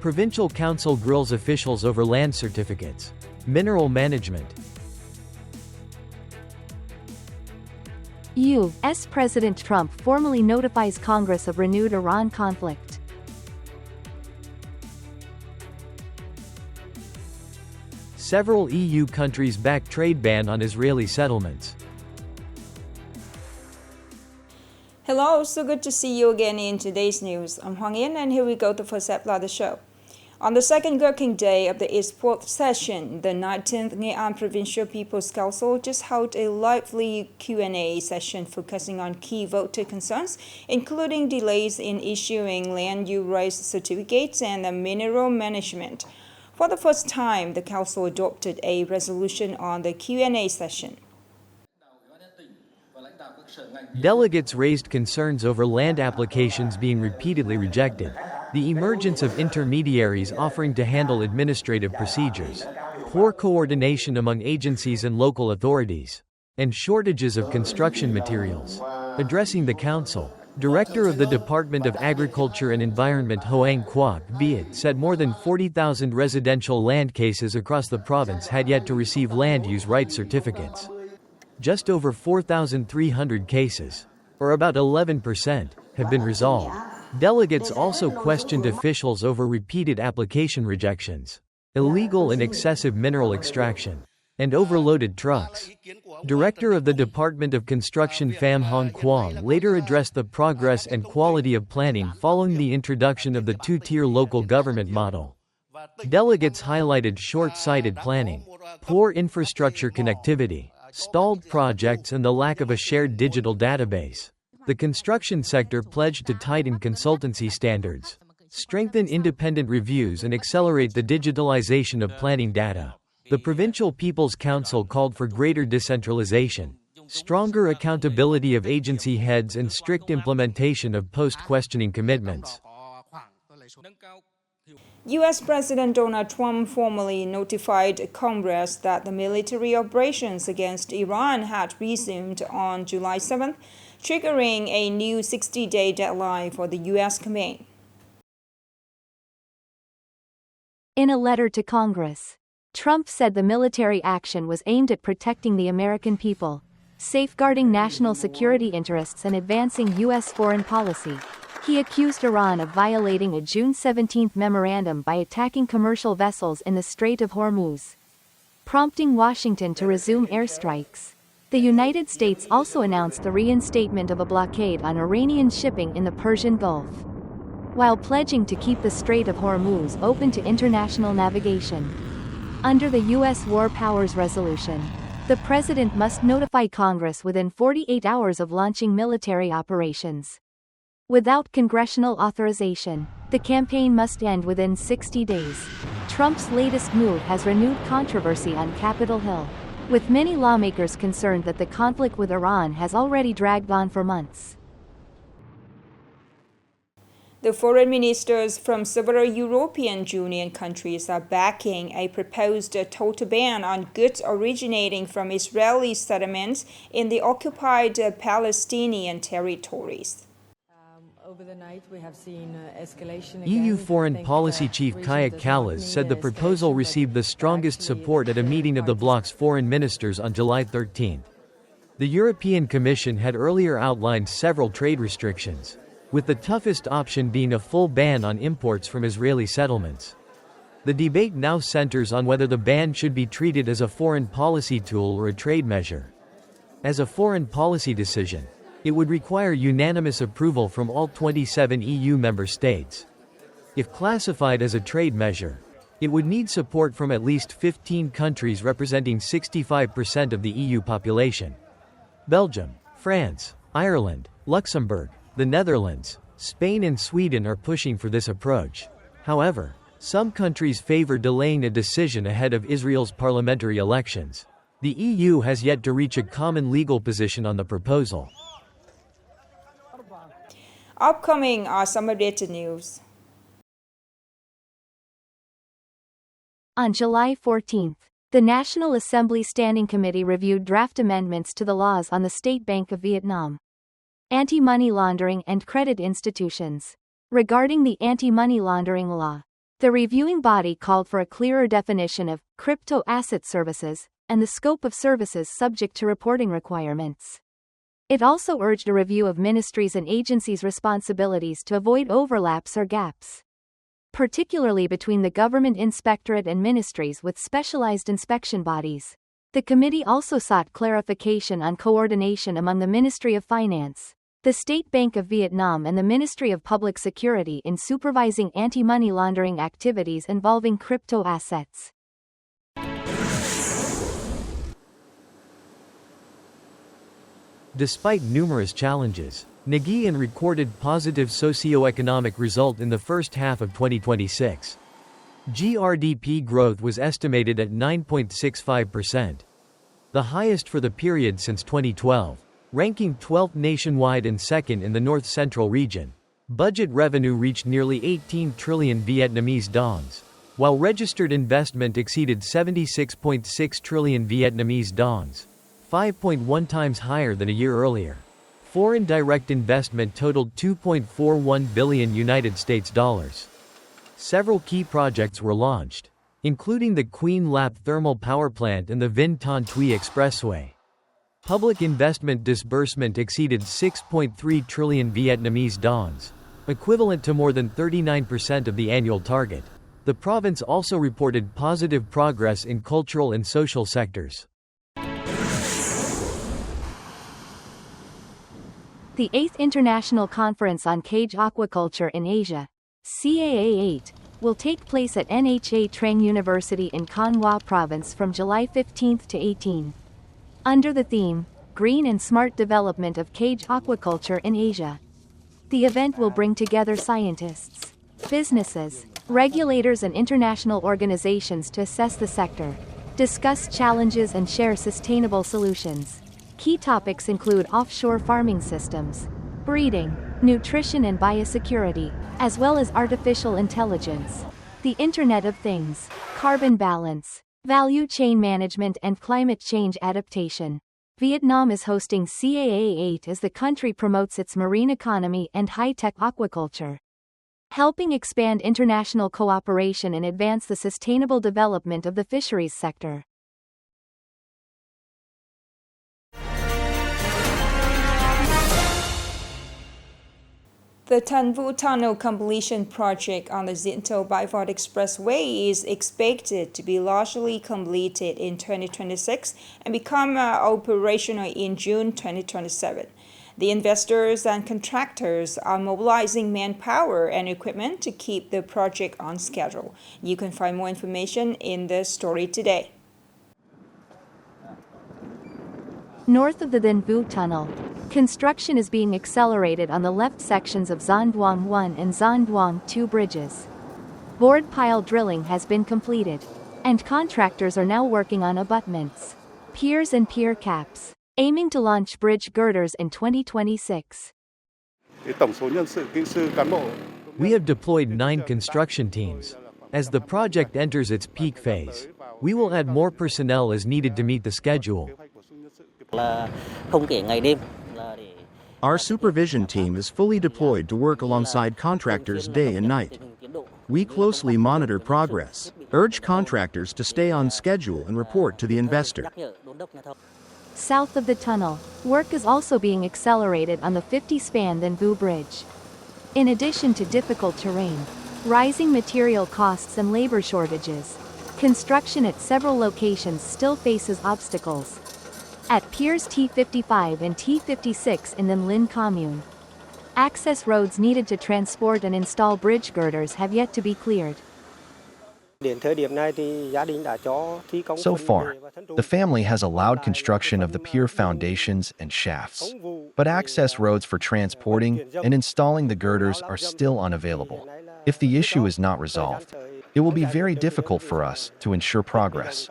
Provincial Council grills officials over land certificates. Mineral management. U.S. President Trump formally notifies Congress of renewed Iran conflict. Several EU countries back trade ban on Israeli settlements. Hello, so good to see you again in today's news. I'm Hoàng Yến, and here we go to the first episode of the show. On the second working day of its fourth session, the 19th Nghệ An Provincial People's Council just held a lively Q&A session focusing on key voter concerns, including delays in issuing land use rights certificates and mineral management. For the first time, the Council adopted a resolution on the Q&A session. Delegates raised concerns over land applications being repeatedly rejected, the emergence of intermediaries offering to handle administrative procedures, poor coordination among agencies and local authorities, and shortages of construction materials. Addressing the Council, Director of the Department of Agriculture and Environment Hoang Quoc Viet said more than 40,000 residential land cases across the province had yet to receive land use rights certificates. Just over 4,300 cases, or about 11%, have been resolved. Delegates also questioned officials over repeated application rejections, illegal and excessive mineral extraction, and overloaded trucks. Director of the Department of Construction Pham Hong Quang later addressed the progress and quality of planning following the introduction of the two-tier local government model. Delegates highlighted short-sighted planning, poor infrastructure connectivity, stalled projects and the lack of a shared digital database. The construction sector pledged to tighten consultancy standards, strengthen independent reviews and accelerate the digitalization of planning data. The Provincial People's Council called for greater decentralization, stronger accountability of agency heads and strict implementation of post-questioning commitments. U.S. President Donald Trump formally notified Congress that the military operations against Iran had resumed on July 7th, triggering a new 60-day deadline for the U.S. command. In a letter to Congress, Trump said the military action was aimed at protecting the American people, safeguarding national security interests and advancing U.S. foreign policy. He accused Iran of violating a June 17 memorandum by attacking commercial vessels in the Strait of Hormuz, prompting Washington to resume airstrikes. The United States also announced the reinstatement of a blockade on Iranian shipping in the Persian Gulf, while pledging to keep the Strait of Hormuz open to international navigation. Under the U.S. War Powers Resolution, the President must notify Congress within 48 hours of launching military operations. Without congressional authorization, the campaign must end within 60 days. Trump's latest move has renewed controversy on Capitol Hill, with many lawmakers concerned that the conflict with Iran has already dragged on for months. The foreign ministers from several European Union countries are backing a proposed total ban on goods originating from Israeli settlements in the occupied Palestinian territories. Over the night, we have seen escalation again. EU Foreign Policy Chief Kaja Kallas said the proposal received the strongest support at a meeting of the bloc's foreign ministers on July 13. The European Commission had earlier outlined several trade restrictions, with the toughest option being a full ban on imports from Israeli settlements. The debate now centers on whether the ban should be treated as a foreign policy tool or a trade measure. As a foreign policy decision, it would require unanimous approval from all 27 EU member states. If classified as a trade measure, it would need support from at least 15 countries representing 65% of the EU population. Belgium, France, Ireland, Luxembourg, the Netherlands, Spain and Sweden are pushing for this approach. However, some countries favor delaying a decision ahead of Israel's parliamentary elections. The EU has yet to reach a common legal position on the proposal. Upcoming are some updated news. On July 14, the National Assembly Standing Committee reviewed draft amendments to the laws on the State Bank of Vietnam, anti-money laundering and credit institutions. Regarding the anti-money laundering law, The reviewing body called for a clearer definition of crypto asset services and the scope of services subject to reporting requirements. It also urged a review of ministries' and agencies' responsibilities to avoid overlaps or gaps, particularly between the government inspectorate and ministries with specialized inspection bodies. The committee also sought clarification on coordination among the Ministry of Finance, the State Bank of Vietnam and the Ministry of Public Security in supervising anti-money laundering activities involving crypto assets. Despite numerous challenges, Nghệ An recorded positive socioeconomic result in the first half of 2026. GRDP growth was estimated at 9.65%, the highest for the period since 2012, ranking 12th nationwide and second in the North Central region. Budget revenue reached nearly 18 trillion Vietnamese dong, while registered investment exceeded 76.6 trillion Vietnamese dong, 5.1 times higher than a year earlier. Foreign direct investment totaled $2.41 billion United States dollars. Several key projects were launched, including the Queen Lap Thermal Power Plant and the Vinh Tanvu Expressway. Public investment disbursement exceeded 6.3 trillion Vietnamese dong, equivalent to more than 39% of the annual target. The province also reported positive progress in cultural and social sectors. The 8th International Conference on Cage Aquaculture in Asia, CAA8, will take place at Nha Trang University in Con Hoa Province from July 15 to 18. Under the theme, Green and Smart Development of Cage Aquaculture in Asia. The event will bring together scientists, businesses, regulators and international organizations to assess the sector, discuss challenges and share sustainable solutions. Key topics include offshore farming systems, breeding, nutrition and biosecurity, as well as artificial intelligence, the Internet of Things, carbon balance, value chain management and climate change adaptation. Vietnam is hosting CAA8 as the country promotes its marine economy and high-tech aquaculture, helping expand international cooperation and advance the sustainable development of the fisheries sector. The Tanvu Tunnel completion project on the Dinh Tô Bai Vọt Expressway is expected to be largely completed in 2026 and become operational in June 2027. The investors and contractors are mobilizing manpower and equipment to keep the project on schedule. You can find more information in the story today. North of the Dinh Vu Tunnel, construction is being accelerated on the left sections of Giang Duong 1 and Giang Duong 2 bridges. Board pile drilling has been completed, and contractors are now working on abutments, piers and pier caps, aiming to launch bridge girders in 2026. We have deployed 9 construction teams. As the project enters its peak phase, we will add more personnel as needed to meet the schedule. Our supervision team is fully deployed to work alongside contractors day and night. We closely monitor progress, urge contractors to stay on schedule and report to the investor. South of the tunnel, work is also being accelerated on the 50-span Dinh Vu Bridge. In addition to difficult terrain, rising material costs and labor shortages, construction at several locations still faces obstacles. At piers T55 and T56 in the Linh commune, access roads needed to transport and install bridge girders have yet to be cleared. So far, the family has allowed construction of the pier foundations and shafts, but access roads for transporting and installing the girders are still unavailable. If the issue is not resolved, it will be very difficult for us to ensure progress.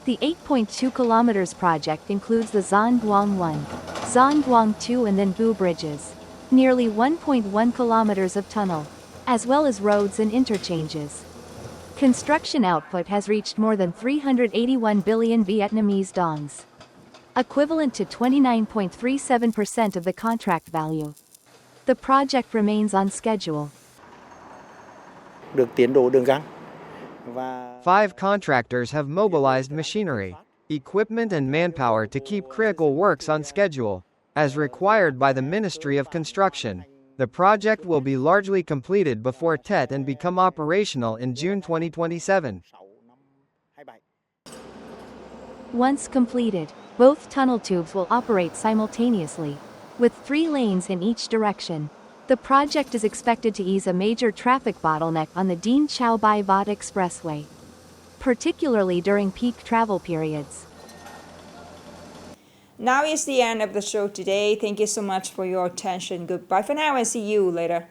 The 8.2 kilometers project includes the Giang Duong 1, Giang Duong 2 and Dinh Vu bridges, nearly 1.1 kilometers of tunnel, as well as roads and interchanges. Construction output has reached more than 381 billion Vietnamese dongs, equivalent to 29.37% of the contract value. The project remains on schedule, được tiến độ đường găng. 5 contractors have mobilized machinery, equipment and manpower to keep critical works on schedule. As required by the Ministry of Construction, the project will be largely completed before Tet and become operational in June 2027. Once completed, both tunnel tubes will operate simultaneously, with 3 lanes in each direction. The project is expected to ease a major traffic bottleneck on the Dien Chao Bai Vat Expressway, particularly during peak travel periods. Now is the end of the show today. Thank you so much for your attention. Goodbye for now and see you later.